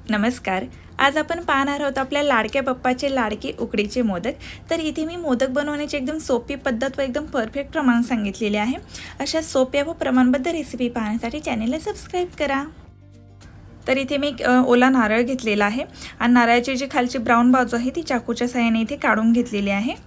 नमस्कार। आज आपण पाहणार आहोत आपल्या लाडक्या बाप्पाचे लाडके उकडीचे मोदक। तर इथे मी मोदक बनवण्याची एकदम सोपी पद्धत व एकदम परफेक्ट प्रमाण सांगितलेले आहे। अशा सोप्या व प्रमाणबद्ध रेसिपी पाहण्यासाठी चॅनलला सबस्क्राइब करा। तर इथे मी ओला नारळ घेतलेला आहे आणि नारळाची जी खालची ब्राउन बाजू आहे ती चाकूच्या साहाय्याने इथे काढून घेतलेली आहे।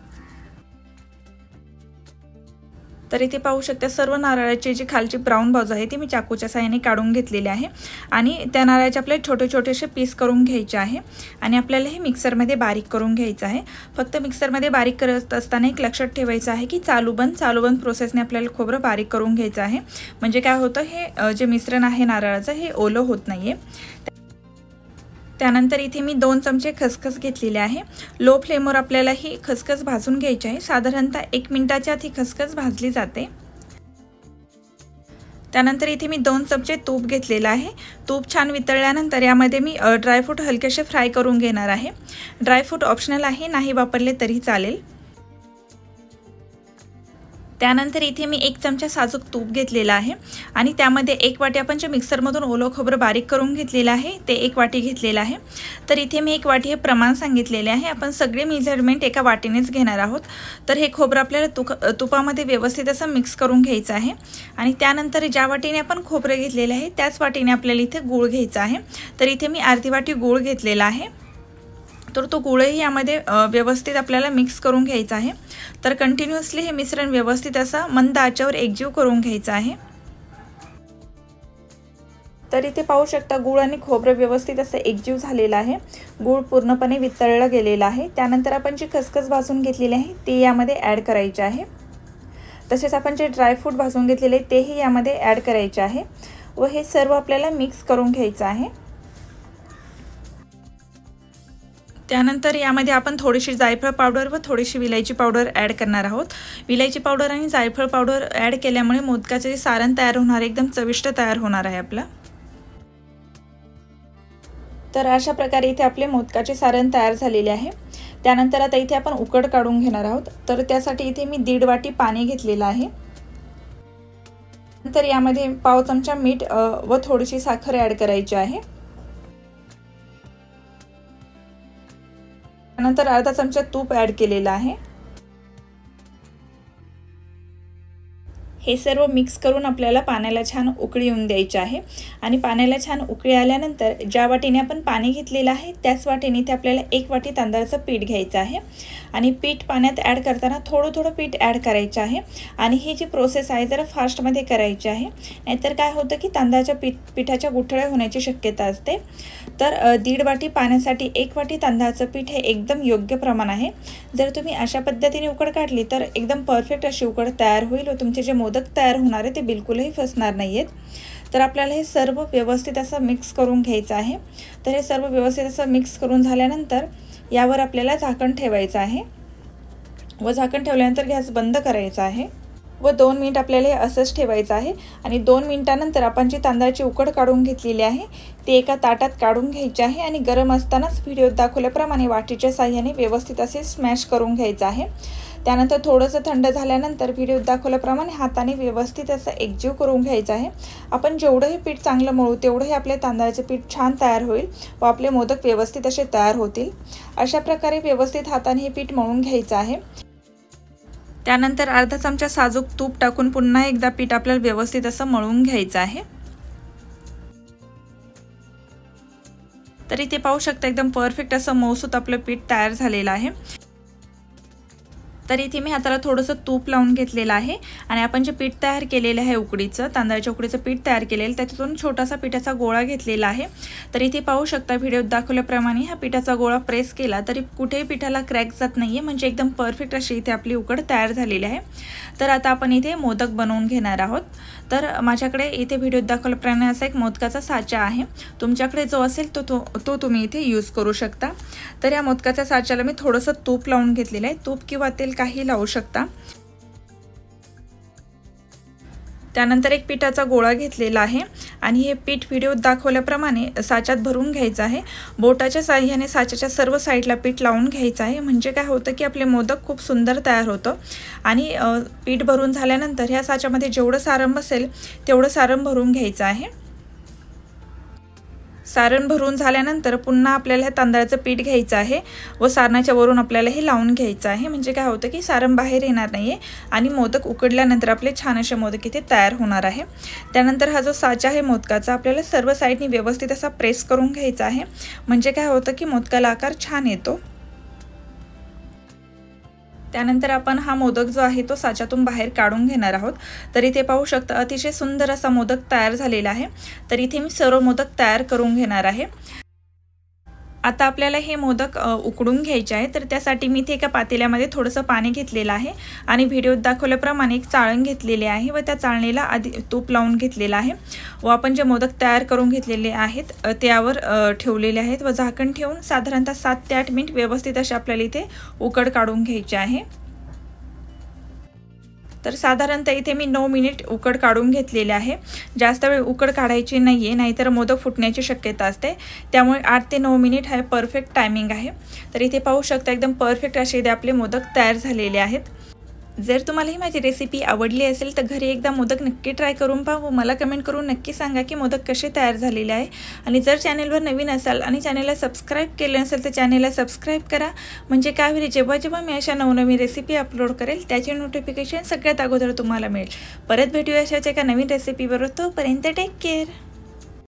तर इथे पाहू शकता सर्व नारळाची जी खालची ब्राउन बाजू आहे ती मी चाकूच्या साहाय्याने काढून घेतलेली आहे आणि त्या नारळाचे आपल्याला छोटे छोटेसे पीस करून घ्यायचे आहे आणि आपल्याला हे मिक्सरमध्ये बारीक करून घ्यायचं आहे। फक्त मिक्सरमध्ये बारीक करत असताना एक लक्षात ठेवायचं आहे की चालू बंद प्रोसेसने आपल्याला खोबरं बारीक करून घ्यायचं आहे। म्हणजे काय होतं, हे जे मिश्रण आहे नारळाचं हे ओलं होत नाहीये। त्यानंतर इथे मी 2 चमचे खसखस घेतलेले आहे। लो फ्लेमवर आपल्याला ही खसखस भाजून घ्यायची आहे। साधारणतः 1 मिनिटाच्या आत ही खसखस भाजली जाते। त्यानंतर इथे मी 2 चमचे तूप घेतलेला आहे। तूप छान वितळल्यानंतर यामध्ये मी ड्रायफ्रूट हलकेसे फ्राय करून घेणार आहे। ड्रायफ्रूट ऑप्शनल आहे, नाही वापरले तरी चालेल। त्यानंतर इथे मी 1 चमचा साजूक तूप घेतलेला आहे आणि त्यामध्ये 1 वाटी आपण जे मिक्सरमधून ओलं खोबरं बारीक करून घेतलेलं आहे ते 1 वाटी घेतलेलं आहे। तर इथे मी 1 वाटी हे प्रमाण सांगितलेले आहे। आपण सगळे मेजरमेंट एका वाटीनेच घेणार आहोत। तर हे खोबरं आपल्याला तुपामध्ये व्यवस्थित असं मिक्स करून घ्यायचं आहे आणि त्यानंतर ज्या वाटीने आपण खोबरं घेतलेले आहे त्याच वाटीने आपल्याला इथे गूळ घ्यायचा आहे। तर इथे मी अर्धी वाटी गूळ घेतलेला आहे। तर तो गूळही यामध्ये व्यवस्थित आपल्याला मिक्स करून घ्यायचा आहे। तर कंटिन्युअसली हे मिश्रण व्यवस्थित असं मंद आचेवर एकजीव करून घ्यायचं आहे। तर इथे पाहू शकता गूळ आणि खोबरं व्यवस्थित असं एकजीव झालेलं आहे। गूळ पूर्णपणे वितळला गेलेला आहे। त्यानंतर आपण जी खसखस भाजून घेतलेली आहे ती यामध्ये ॲड करायची आहे। तसेच आपण जे ड्रायफ्रूट भाजून घेतलेले तेही यामध्ये ॲड करायचे आहे व हे सर्व आपल्याला मिक्स करून घ्यायचं आहे। त्यानंतर यामध्ये आपण थोडीशी जायफळ पावडर व थोडीशी विलायची पावडर ॲड करणार आहोत। विलायची पावडर आणि जायफळ पावडर ॲड केल्यामुळे मोदकाचे जे सारण तयार होणार एकदम चविष्ट तयार होणार आहे आपला। तर अशा प्रकारे इथे आपले मोदकाचे सारण तयार झालेले आहे। त्यानंतर आता इथे आपण उकड काढून घेणार आहोत। तर त्यासाठी इथे मी 1.5 वाटी पाणी घेतलेलं आहे। नंतर यामध्ये पाव चमचा मीठ व थोडीशी साखर ॲड करायची आहे। नंतर अर्धा चमचा तूप ॲड केलेला आहे। हे सर्व मिक्स करून आपल्याला पाण्याला छान उकळी येऊन द्यायची आहे आणि पाण्याला छान उकळी आल्यानंतर ज्या वाटीने आपण पाणी घेतलेलं आहे त्याच वाटीने इथे आपल्याला 1 वाटी तांदळाचं पीठ घ्यायचं आहे आणि पीठ पाण्यात ॲड करताना थोडं पीठ ॲड करायचं आहे आणि ही जी प्रोसेस आहे जरा फास्टमध्ये करायची आहे, नाहीतर काय होतं की तांदळाच्या पिठाच्या गुठळ्या होण्याची शक्यता असते। तर 1.5 वाटी पाण्यासाठी 1 वाटी तांदळाचं पीठ हे एकदम योग्य प्रमाण आहे। जर तुम्ही अशा पद्धतीने उकड काढली तर एकदम परफेक्ट अशी उकड तयार होईल व तुमचे जे मोदक तयार होणार आहे ते बिलकुलही फसणार नाहीयेत। तर आपल्याला हे सर्व व्यवस्थित असं मिक्स करून घ्यायचं आहे। तर हे सर्व व्यवस्थित असं मिक्स करून झाल्यानंतर यावर आपल्याला झाकण ठेवायचं आहे व झाकण ठेवल्यानंतर गॅस बंद करायचा आहे व 2 मिनिट आपल्याला हे असंच ठेवायचं आहे आणि 2 मिनिटानंतर आपण जी तांदळाची उकड काढून घेतलेली आहे ती एका ताटात काढून घ्यायची आहे आणि गरम असतानाच व्हिडिओत दाखवल्याप्रमाणे वाटीच्या साहाय्याने व्यवस्थित असे स्मॅश करून घ्यायचं आहे। त्यानंतर थोडंसं थंड झाल्यानंतर व्हिडिओत दाखवल्याप्रमाणे हाताने व्यवस्थित असं एकजीव करून घ्यायचं आहे। आपण जेवढं हे पीठ चांगलं मळू तेवढं हे आपले तांदळाचे पीठ छान तयार होईल व आपले मोदक व्यवस्थित असे तयार होतील। अशा प्रकारे व्यवस्थित हाताने हे पीठ मळून घ्यायचं आहे। त्यानंतर अर्धा चमचा साजूक तूप टाकून पुन्हा एकदा पीठ आपल्याला व्यवस्थित असं मळून घ्यायचं आहे। तर इथे पाहू शकता एकदम परफेक्ट असं मऊसूत आपलं पीठ तयार झालेलं आहे। तर इथे मी हाताला थोडंसं तूप लावून घेतलेलं आहे आणि आपण जे पीठ तयार केलेलं आहे उकडीचं, तांदळाच्या उकडीचं पीठ तयार केलेलं त्याच्यातून छोटासा पिठाचा गोळा घेतलेला आहे। तर इथे पाहू शकता व्हिडिओत दाखवल्याप्रमाणे हा पिठाचा गोळा प्रेस केला तरी कुठेही पिठाला क्रॅक जात नाहीये, म्हणजे एकदम परफेक्ट अशी इथे आपली उकड तयार झालेली आहे। तर आता आपण इथे मोदक बनवून घेणार आहोत। तर माझ्याकडे इथे व्हिडिओत दाखवल्याप्रमाणे असा एक मोदकाचा साचा आहे। तुमच्याकडे जो असेल तो तुम्ही इथे यूज करू शकता। तर या मोदकाच्या साच्याला मी थोडंसं तूप लावून घेतलेलं आहे। तूप किंवा तेल काही लावू शकता। त्यानंतर एक पिठाचा गोळा घेतलेला आहे आणि हे पीठ व्हिडिओत दाखवल्याप्रमाणे साच्यात भरून घ्यायचं आहे। बोटाच्या साहाय्याने साच्याच्या सर्व साईडला पीठ लावून घ्यायचं आहे, म्हणजे काय होतं की आपले मोदक खूप सुंदर तयार होतं। आणि पीठ भरून झाल्यानंतर ह्या साच्यामध्ये जेवढं सारण बसेल तेवढं सारण भरून घ्यायचं आहे। सारण भरून झाल्यानंतर पुन्हा आपल्याला हे तांदळाचं पीठ घ्यायचं आहे व सारणाच्या वरून आपल्याला हे लावून घ्यायचं आहे. म्हणजे काय होतं की सारण बाहेर येणार नाही आहे आणि मोदक उकडल्यानंतर आपले छान असे मोदक इथे तयार होणार आहे. त्यानंतर हा जो साचा आहे मोदकाचा आपल्याला सर्व साईडनी व्यवस्थित असा प्रेस करून घ्यायचा आहे. म्हणजे काय होतं की मोदकाला आकार छान येतो. त्यानंतर आपण हा मोदक जो आहे तो साच्यातून बाहेर काढून घेणार आहोत. तर इथे पाहू शकता अतिशय सुंदर असा मोदक तयार झालेला आहे. तर इथे मी सर्व मोदक तयार करून घेणार आहे. आता आपल्याला हे मोदक उकडून घ्यायचे आहे. तर त्यासाठी मी इथे एका पातेल्यामध्ये थोडंसं पाणी घेतलेलं आहे आणि व्हिडिओत दाखवल्याप्रमाणे एक चाळण घेतलेली आहे व त्या चाळणीला आधी तूप लावून घेतलेलं आहे व आपण जे मोदक तयार करून घेतलेले आहेत त्यावर ठेवलेले आहेत व झाकण ठेवून साधारणतः 7 ते 8 मिनिट व्यवस्थित असे आपल्याला इथे उकड काढून घ्यायचे आहे. तर साधारणतः इथे मी 9 मिनिट उकड काढून घेतलेले आहे. जास्त वेळ उकड काढायची नाही आहे, नाहीतर मोदक फुटण्याची शक्यता असते. त्यामुळे 8 ते 9 मिनिट हा परफेक्ट टायमिंग आहे. तर इथे पाहू शकता एकदम परफेक्ट असे आपले मोदक तयार झालेले आहेत. जर तुम्हाला ही माझी रेसिपी आवडली असेल तर घरी एकदा मोदक नक्की ट्राय करून पहा व मला कमेंट करून नक्की सांगा की मोदक कसे तयार झालेले आहे. आणि जर चॅनलवर नवीन असाल आणि चॅनलला सबस्क्राईब केलं नसेल तर चॅनलला सबस्क्राईब करा. म्हणजे काय होईल जेव्हा जेव्हा मी अशा नवनवीन रेसिपी अपलोड करेल त्याचे नोटिफिकेशन सगळ्यात अगोदर तुम्हाला मिळेल. परत भेटूया अशाच एका नवीन रेसिपीबरोबर. तोपर्यंत टेक केअर.